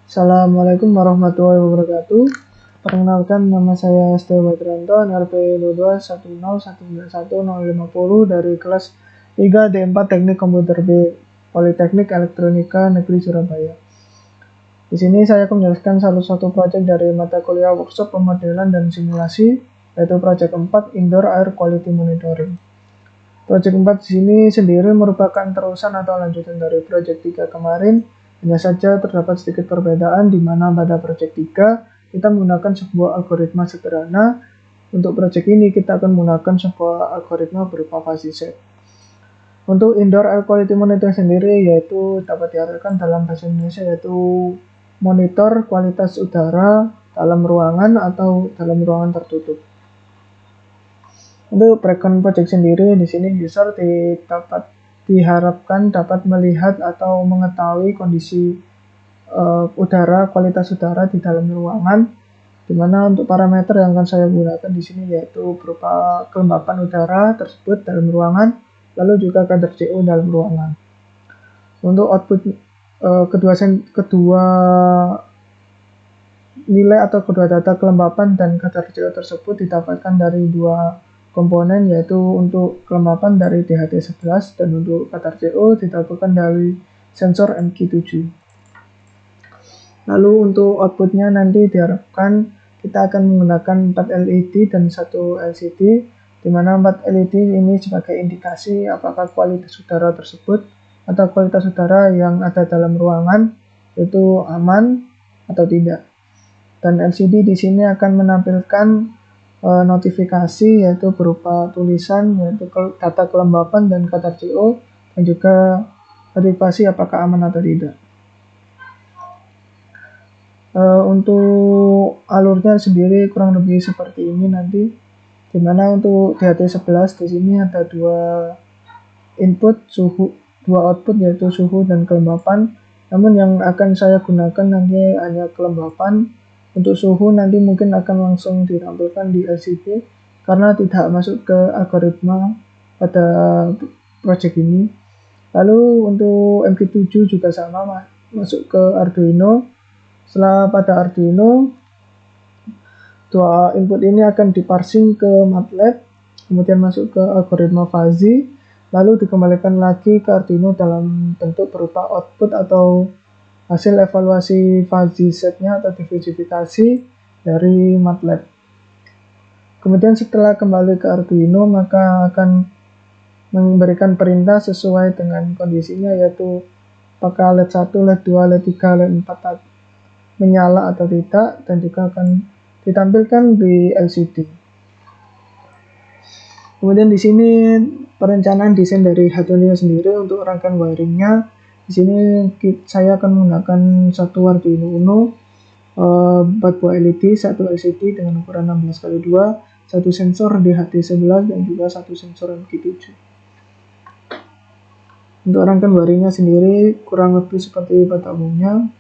Assalamualaikum warahmatullahi wabarakatuh. Perkenalkan, nama saya Astio Badranto, NRP 2210191050 dari kelas 3 D4 Teknik Komputer B, Politeknik Elektronika Negeri Surabaya. Di sini saya akan menjelaskan salah satu proyek dari mata kuliah workshop pemodelan dan simulasi, yaitu proyek 4 Indoor Air Quality Monitoring. Proyek 4 di sini sendiri merupakan terusan atau lanjutan dari proyek 3 kemarin. Hanya saja terdapat sedikit perbedaan di mana pada proyek 3 kita menggunakan sebuah algoritma sederhana. Untuk proyek ini kita akan menggunakan sebuah algoritma berupa fuzzy set. Untuk indoor air quality monitoring sendiri yaitu dapat diartikan dalam bahasa Indonesia yaitu monitor kualitas udara dalam ruangan atau dalam ruangan tertutup. Untuk background project sendiri di sini user diharapkan dapat melihat atau mengetahui kondisi kualitas udara di dalam ruangan, di mana untuk parameter yang akan saya gunakan di sini yaitu berupa kelembapan udara tersebut dalam ruangan, lalu juga kadar CO dalam ruangan. Untuk output kedua nilai atau kedua data kelembapan dan kadar CO tersebut didapatkan dari dua komponen, yaitu untuk kelembapan dari DHT11 dan untuk kadar CO didapatkan dari sensor MQ7. Lalu untuk outputnya nanti diharapkan kita akan menggunakan 4 LED dan 1 LCD, di mana 4 LED ini sebagai indikasi apakah kualitas udara tersebut atau kualitas udara yang ada dalam ruangan itu aman atau tidak. Dan LCD di sini akan menampilkan notifikasi yaitu berupa tulisan yaitu data kelembapan dan kadar CO dan juga verifikasi apakah aman atau tidak. Untuk alurnya sendiri kurang lebih seperti ini nanti, dimana untuk DHT11 di sini ada dua input suhu, dua output yaitu suhu dan kelembapan. Namun yang akan saya gunakan nanti hanya kelembapan. Untuk suhu nanti mungkin akan langsung ditampilkan di LCD karena tidak masuk ke algoritma pada project ini. Lalu untuk MQ7 juga sama, masuk ke Arduino. Setelah pada Arduino, dua input ini akan diparsing ke MATLAB, kemudian masuk ke algoritma fuzzy, lalu dikembalikan lagi ke Arduino dalam bentuk berupa output atau hasil evaluasi fuzzy setnya atau divisifikasi dari MATLAB. Kemudian setelah kembali ke Arduino maka akan memberikan perintah sesuai dengan kondisinya, yaitu apakah LED 1, LED 2, LED 3, LED 4 menyala atau tidak, dan juga akan ditampilkan di LCD. Kemudian di sini perencanaan desain dari Arduino sendiri untuk rangkaian wiringnya. Di sini saya akan menggunakan satu Arduino Uno, 4 buah LED, satu LCD dengan ukuran 16x2, satu sensor DHT11 dan juga satu sensor MQ7. Untuk rangkaian wiringnya sendiri kurang lebih seperti pada umumnya.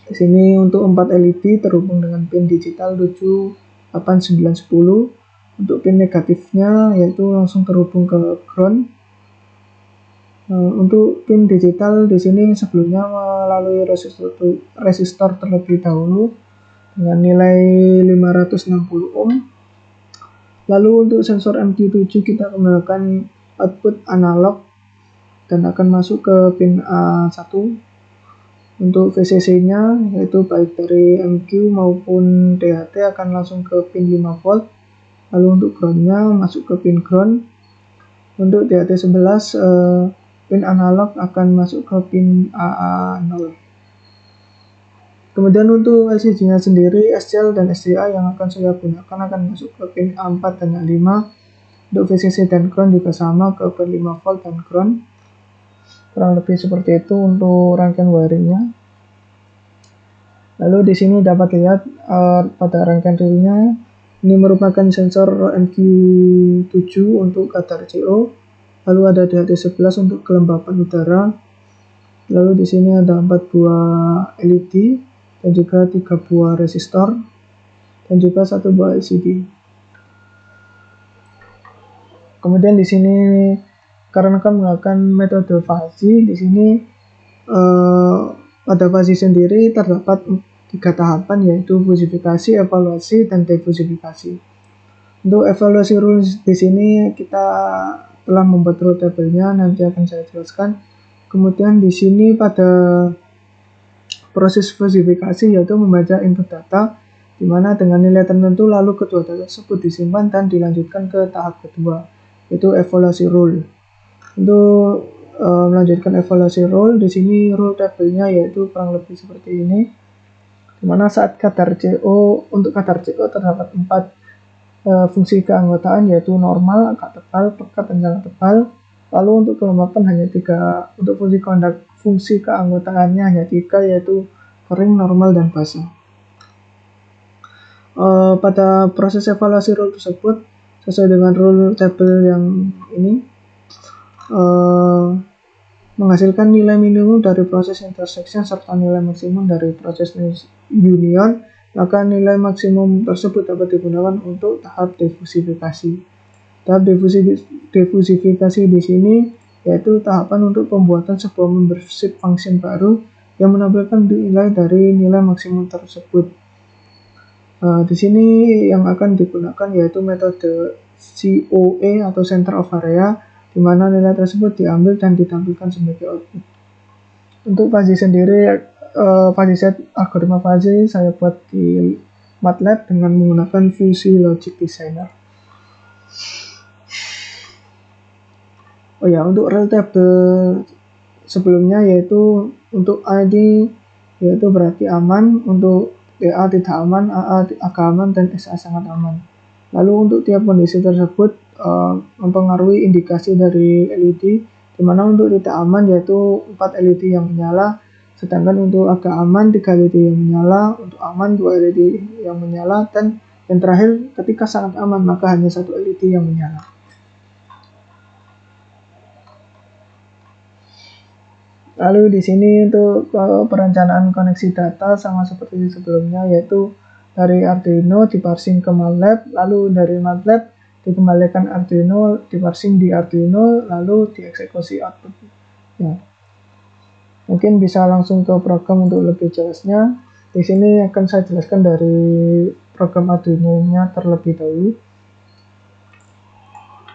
Di sini untuk 4 LED terhubung dengan pin digital 7, 8, 9, 10. Untuk pin negatifnya yaitu langsung terhubung ke ground. Untuk pin digital di sini sebelumnya melalui resistor terlebih dahulu dengan nilai 560 ohm. Lalu untuk sensor MQ7 kita menggunakan output analog dan akan masuk ke pin A1. Untuk VCC-nya yaitu baik dari MQ maupun DHT akan langsung ke pin 5 volt. Lalu untuk ground-nya masuk ke pin ground. Untuk DHT11 pin analog akan masuk ke pin AA0. Kemudian untuk LCD-nya sendiri, SCL dan SDA yang akan saya gunakan akan masuk ke pin A4 dan A5. Untuk VCC dan ground juga sama ke pin 5 volt dan ground. Kurang lebih seperti itu untuk rangkaian wiringnya. Lalu di sini dapat lihat pada rangkaian rilnya, ini merupakan sensor MQ7 untuk kadar CO. Lalu ada DHT11 untuk kelembapan udara. Lalu di sini ada 4 buah LED dan juga 3 buah resistor dan juga 1 buah LCD. Kemudian di sini karena akan menggunakan metode fuzzy, di sini Pada fuzzy sendiri terdapat 3 tahapan, yaitu fusifikasi, evaluasi, dan defusifikasi. Untuk evaluasi rules di sini kita telah membuat rule table-nya, nanti akan saya jelaskan. Kemudian di sini pada proses fusifikasi yaitu membaca input data, di mana dengan nilai tertentu lalu kedua data tersebut disimpan dan dilanjutkan ke tahap kedua, yaitu evaluasi rule. Untuk melanjutkan evaluasi rule, di sini rule table-nya yaitu kurang lebih seperti ini, dimana saat kadar CO, untuk kadar CO terdapat 4 fungsi keanggotaan, yaitu normal, agak tebal, pekat, dan sangat tebal. Lalu untuk kelembapan hanya 3, untuk fungsi keanggotaannya hanya 3, yaitu kering, normal, dan basah. Pada proses evaluasi rule tersebut, sesuai dengan rule table yang ini, menghasilkan nilai minimum dari proses intersection serta nilai maksimum dari proses union, maka nilai maksimum tersebut dapat digunakan untuk tahap defusifikasi. Tahap defusifikasi di sini yaitu tahapan untuk pembuatan sebuah membership function baru yang menampilkan nilai dari nilai maksimum tersebut. Di sini yang akan digunakan yaitu metode COA atau Center of Area, di mana nilai tersebut diambil dan ditampilkan sebagai output. Untuk fuzzy sendiri, fuzzy set algoritma fuzzy saya buat di MATLAB dengan menggunakan Fuzzy Logic Designer. Untuk rule table sebelumnya yaitu untuk ID yaitu berarti aman, untuk DA tidak aman, AA agak aman, dan SA sangat aman. Lalu untuk tiap kondisi tersebut mempengaruhi indikasi dari LED, di mana untuk tidak aman yaitu 4 LED yang menyala, sedangkan untuk agak aman 3 LED yang menyala, untuk aman 2 LED yang menyala, dan yang terakhir ketika sangat aman maka hanya 1 LED yang menyala. Lalu di sini untuk perencanaan koneksi data sama seperti sebelumnya, yaitu dari Arduino diparsing ke MATLAB, lalu dari MATLAB dikembalikan Arduino, diparsing di Arduino, lalu dieksekusi output. Mungkin bisa langsung ke program untuk lebih jelasnya. Di sini akan saya jelaskan dari program Arduino-nya terlebih dahulu.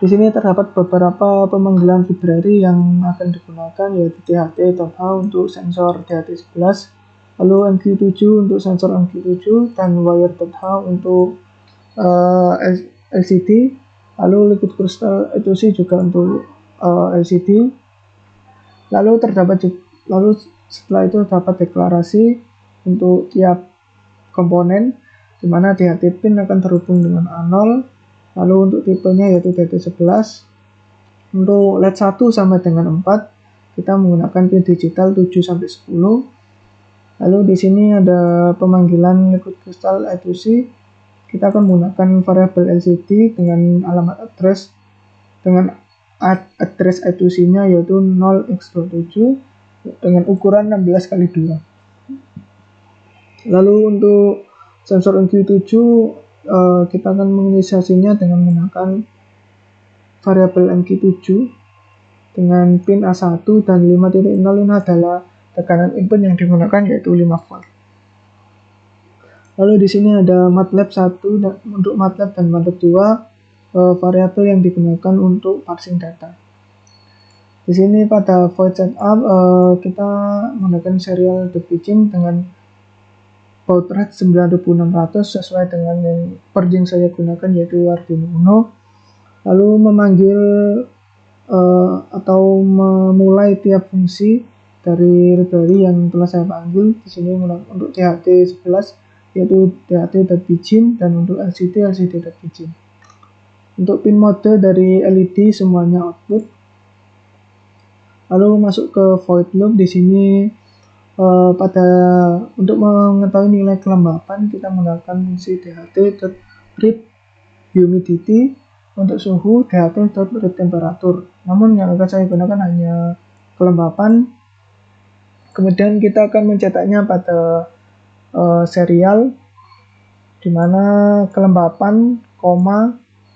Di sini terdapat beberapa pemanggilan library yang akan digunakan, yaitu DHT.H untuk sensor DHT11, lalu MQ7 untuk sensor MQ7, dan Wire.H untuk LCD, lalu Liquid Crystal ETC juga untuk LCD. Lalu setelah itu terdapat deklarasi untuk tiap komponen, di mana DHT pin akan terhubung dengan A0. Lalu untuk tipenya yaitu DHT11. Untuk LED 1 sampai dengan 4 kita menggunakan pin digital 7 sampai 10. Lalu di sini ada pemanggilan Liquid Crystal ETC. Kita akan menggunakan variabel LCD dengan alamat address ETC-nya yaitu 0x27 dengan ukuran 16x2. Lalu untuk sensor MQ7 kita akan menginisiasinya dengan menggunakan variabel MQ7 dengan pin A1 dan 5.0 ini adalah tekanan input yang digunakan yaitu 5 volt. Lalu di sini ada MATLAB 1 dan untuk MATLAB dan MATLAB 2 variabel yang digunakan untuk parsing data. Di sini pada void setup kita menggunakan serial debugging dengan baud rate 9600 sesuai dengan yang purging saya gunakan yaitu Arduino Uno. Lalu memanggil atau memulai tiap fungsi dari library yang telah saya panggil. Di sini untuk DHT11 yaitu DHT.begin dan untuk LCD.begin. Untuk pin mode dari LED semuanya output. Lalu masuk ke void loop. Di sini untuk mengetahui nilai kelembapan kita menggunakan fungsi DHT.read humidity, untuk suhu DHT.read temperature. Namun yang akan saya gunakan hanya kelembapan. Kemudian kita akan mencetaknya pada serial, di mana kelembapan,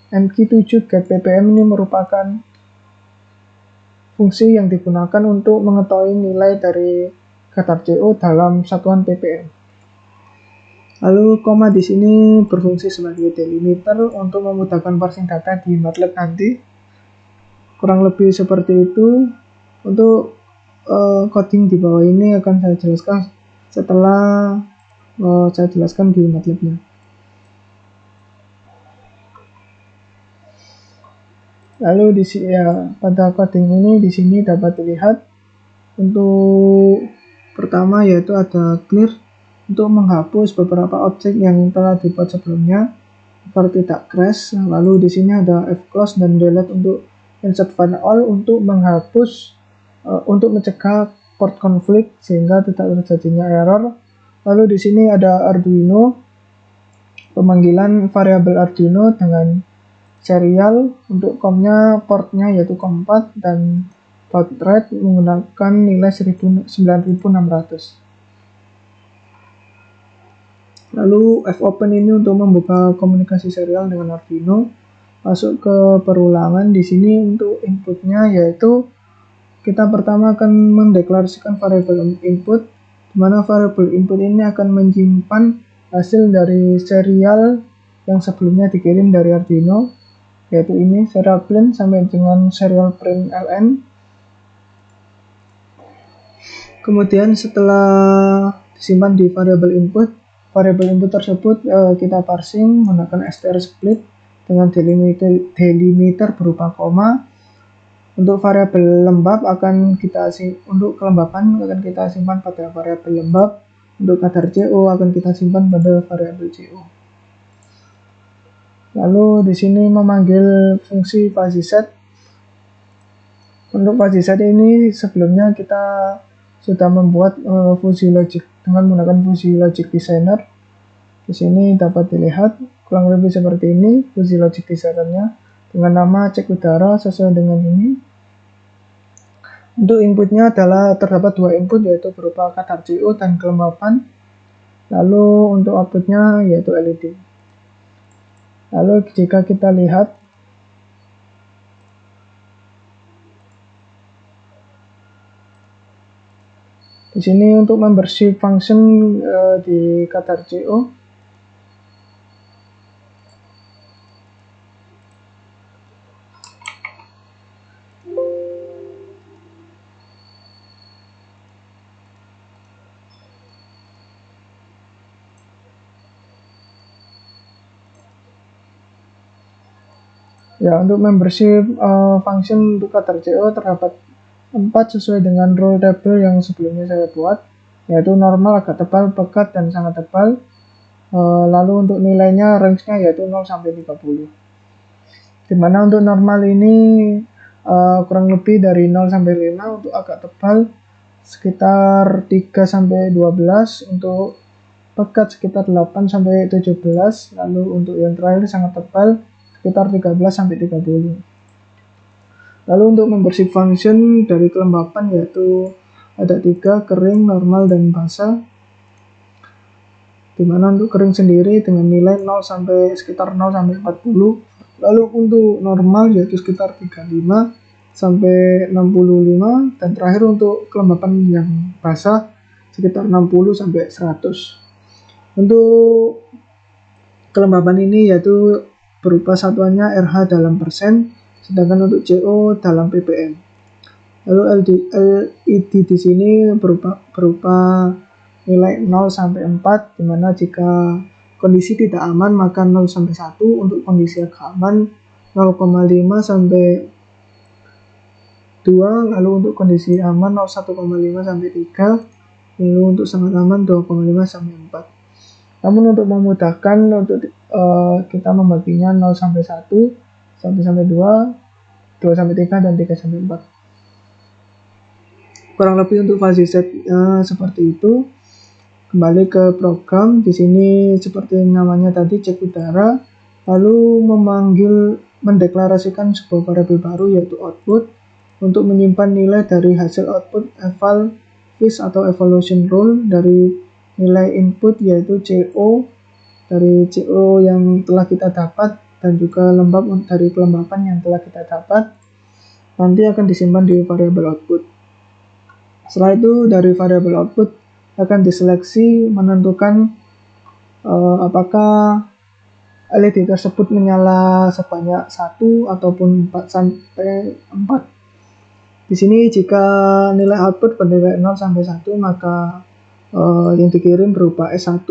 MQ7 get ppm ini merupakan fungsi yang digunakan untuk mengetahui nilai dari kata CO dalam satuan ppm. Lalu koma di sini berfungsi sebagai delimiter untuk memudahkan parsing data di MATLAB nanti. Kurang lebih seperti itu. Untuk coding di bawah ini akan saya jelaskan setelah saya jelaskan di MATLAB-nya. Lalu di sini ya, pada coding ini di sini dapat dilihat untuk pertama yaitu ada clear untuk menghapus beberapa objek yang telah dibuat sebelumnya agar tidak crash. Lalu di sini ada fclose dan delete untuk insert find all untuk menghapus untuk mencegah port konflik sehingga tidak terjadinya error. Lalu di sini ada Arduino, pemanggilan variabel Arduino dengan serial untuk COM-nya portnya yaitu COM4 dan baud rate menggunakan nilai 9600. Lalu fopen ini untuk membuka komunikasi serial dengan Arduino. Masuk ke perulangan di sini untuk inputnya yaitu kita pertama akan mendeklarasikan variabel input, di mana variabel input ini akan menyimpan hasil dari serial yang sebelumnya dikirim dari Arduino, yaitu ini serial print sampai dengan serial print ln. Kemudian setelah disimpan di variabel input tersebut kita parsing menggunakan str split dengan delimiter berupa koma. Untuk variabel lembab untuk kelembapan akan kita simpan pada variabel lembab. Untuk kadar CO akan kita simpan pada variabel CO. Lalu di sini memanggil fungsi fuzzy set. Untuk fuzzy set ini sebelumnya kita sudah membuat fuzzy logic dengan menggunakan fuzzy logic designer. Di sini dapat dilihat kurang lebih seperti ini fuzzy logic designernya dengan nama cek udara sesuai dengan ini. Untuk inputnya terdapat dua input yaitu berupa kadar CO dan kelembapan. Lalu untuk outputnya yaitu LED. Lalu jika kita lihat di sini untuk membersih function di kadar CO, ya, untuk membership function untuk kadar CO terdapat 4 sesuai dengan rule table yang sebelumnya saya buat, yaitu normal, agak tebal, pekat, dan sangat tebal. Lalu untuk nilainya range-nya yaitu 0 sampai 30. Dimana untuk normal ini kurang lebih dari 0 sampai 5, untuk agak tebal sekitar 3 sampai 12, untuk pekat sekitar 8 sampai 17, lalu untuk yang terakhir sangat tebal sekitar 13 sampai 30. Lalu untuk membersih function dari kelembapan yaitu ada 3, kering, normal, dan basah. Dimana untuk kering sendiri dengan nilai 0 sampai sekitar 0 sampai 40. Lalu untuk normal yaitu sekitar 35 sampai 65, dan terakhir untuk kelembapan yang basah sekitar 60 sampai 100. Untuk kelembapan ini yaitu berupa satuannya RH dalam persen, sedangkan untuk CO dalam ppm. Lalu LED di sini berupa nilai 0 sampai 4, dimana jika kondisi tidak aman maka 0 sampai 1, untuk kondisi agak aman 0,5 sampai 2, lalu untuk kondisi aman 1,5 sampai 3, lalu untuk sangat aman 2,5 sampai 4. Namun untuk memudahkan kita membaginya 0 sampai 1, 1 sampai 2, 2 sampai 3, dan 3 sampai 4. Kurang lebih untuk fuzzy set seperti itu. Kembali ke program, di sini seperti namanya tadi cek udara, lalu mendeklarasikan sebuah variabel baru yaitu output untuk menyimpan nilai dari hasil output eval phase atau evaluation rule dari nilai input yaitu CO, dari CO yang telah kita dapat, dan juga lembab dari kelembapan yang telah kita dapat, nanti akan disimpan di variabel output. Setelah itu dari variabel output akan diseleksi menentukan apakah LED tersebut menyala sebanyak 1 ataupun 4 sampai 4. Di sini jika nilai output bernilai 0 sampai 1 maka yang dikirim berupa S1,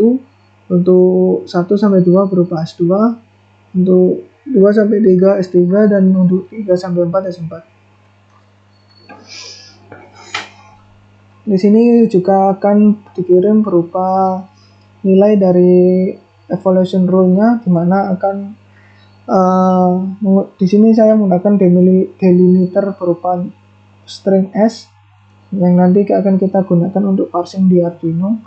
untuk 1 sampai 2 berupa S2, untuk 2 sampai 3 S3, dan untuk 3 sampai 4 S4. Di sini juga akan dikirim berupa nilai dari evaluation rule-nya, di mana akan di sini saya menggunakan delimiter berupa string S yang nanti akan kita gunakan untuk parsing di Arduino.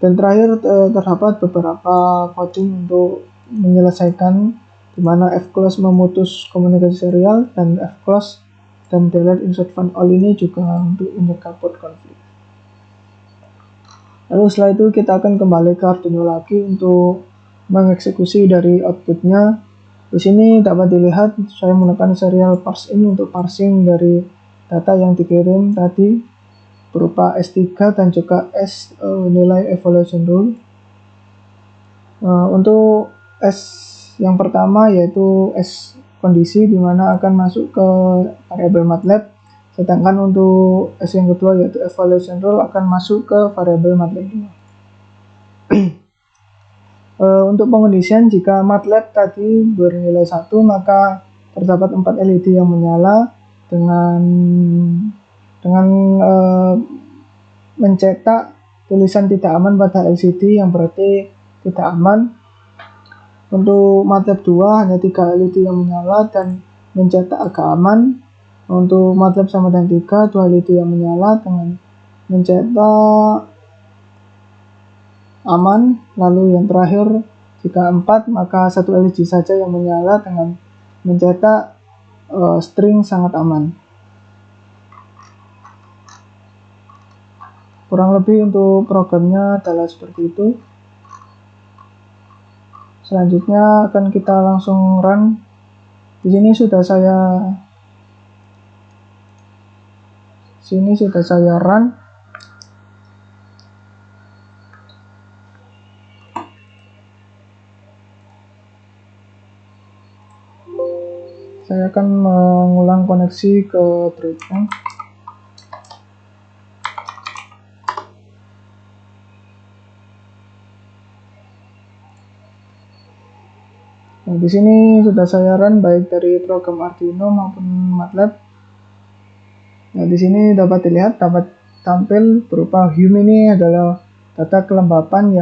Dan terakhir terdapat beberapa coding untuk menyelesaikan, di mana fclose memutus komunikasi serial dan fclose dan delete insert find all ini juga untuk menyegah port konflik. Lalu setelah itu kita akan kembali ke Arduino lagi untuk mengeksekusi dari outputnya. Di sini dapat dilihat saya menggunakan serial parse in untuk parsing dari data yang dikirim tadi berupa S3 dan juga S nilai evaluation rule. Untuk S yang pertama yaitu S kondisi, di mana akan masuk ke variabel MATLAB, sedangkan untuk S yang kedua yaitu evaluation rule akan masuk ke variabel MATLAB 2. Untuk pengondisian, jika MATLAB tadi bernilai 1 maka terdapat 4 LED yang menyala dengan mencetak tulisan tidak aman pada LCD yang berarti tidak aman. Untuk MATLAB 2 hanya 3 LED yang menyala dan mencetak agak aman. Untuk MATLAB sama dengan 3, 2 LED yang menyala dengan mencetak aman. Lalu yang terakhir jika 4 maka 1 LED saja yang menyala dengan mencetak string sangat aman. Kurang lebih untuk programnya adalah seperti itu. Selanjutnya akan kita langsung run. Di sini sudah saya run. Saya akan mengulang koneksi ke breadboard. Nah, di sini sudah saya run baik dari program Arduino maupun MATLAB. Nah, di sini dapat dilihat, dapat tampil berupa hum ini adalah data kelembapan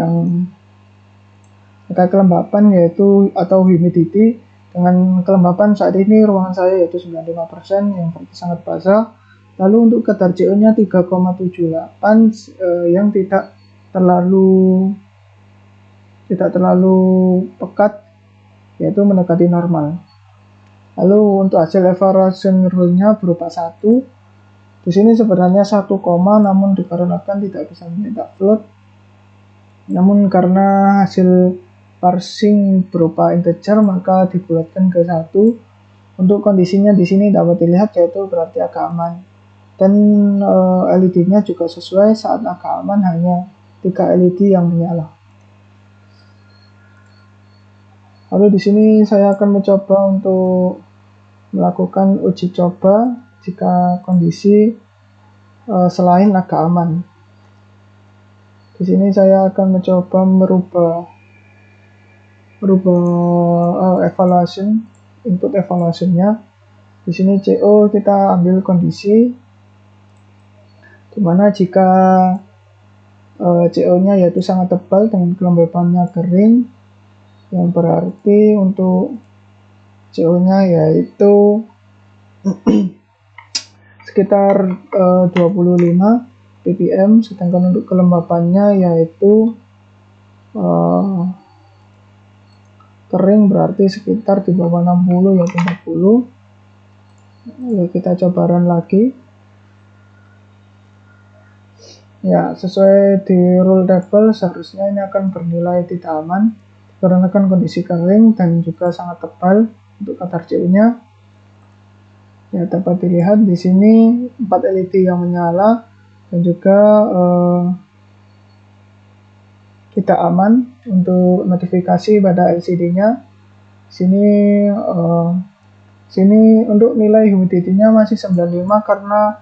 yaitu atau humidity, dengan kelembapan saat ini ruangan saya yaitu 95% yang berarti sangat basah. Lalu untuk kadar CO-nya 3,78 yang tidak terlalu pekat, yaitu mendekati normal. Lalu untuk hasil evaluation rule-nya berupa 1. Di sini sebenarnya 1, namun dikarenakan tidak bisa mencetak float. Namun karena hasil parsing berupa integer maka dibulatkan ke 1. Untuk kondisinya di sini dapat dilihat yaitu berarti agak aman. Dan LED-nya juga sesuai, saat agak aman hanya 3 LED yang menyala. Lalu di sini saya akan mencoba untuk melakukan uji coba jika kondisi selain agak aman. Di sini saya akan mencoba merubah input evaluationnya. Di sini CO kita ambil kondisi, dimana jika CO-nya yaitu sangat tebal dengan kelembapannya kering, yang berarti untuk CO-nya yaitu sekitar 25 ppm, sedangkan untuk kelembapannya yaitu kering berarti sekitar di bawah 60 yaitu 40. Lalu kita coba run lagi. Ya, sesuai di rule table seharusnya ini akan bernilai tidak aman karena kondisi kering dan juga sangat tebal untuk kadar CO-nya. Ya, dapat dilihat di sini 4 LED yang menyala dan juga kita aman untuk notifikasi pada LCD-nya. Sini untuk nilai humidity-nya masih 95 karena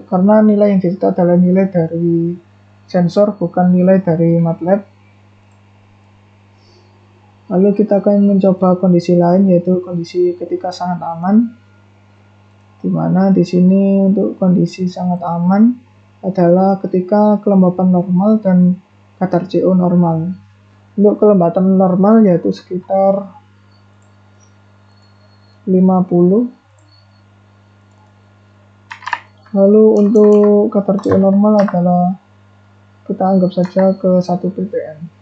karena nilai yang dicetak adalah nilai dari sensor, bukan nilai dari MATLAB. Lalu kita akan mencoba kondisi lain, yaitu kondisi ketika sangat aman, di mana di sini untuk kondisi sangat aman adalah ketika kelembapan normal dan kadar CO normal. Untuk kelembapan normal yaitu sekitar 50. Lalu untuk kadar CO normal adalah kita anggap saja ke 1 ppm.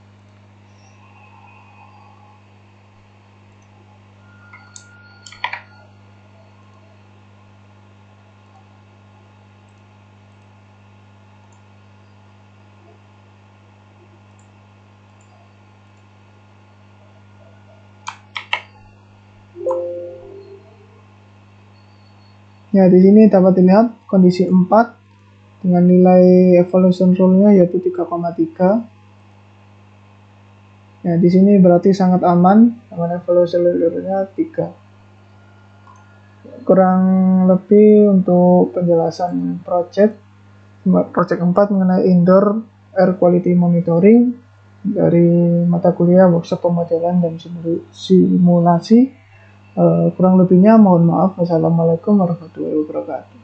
Ya, di sini dapat dilihat kondisi 4 dengan nilai evolution rule-nya yaitu 3,3. Ya, di sini berarti sangat aman dengan evolution rule-nya 3. Kurang lebih untuk penjelasan project 4 mengenai indoor air quality monitoring dari mata kuliah workshop pemodelan dan simulasi. Kurang lebihnya mohon maaf. Wassalamualaikum warahmatullahi wabarakatuh.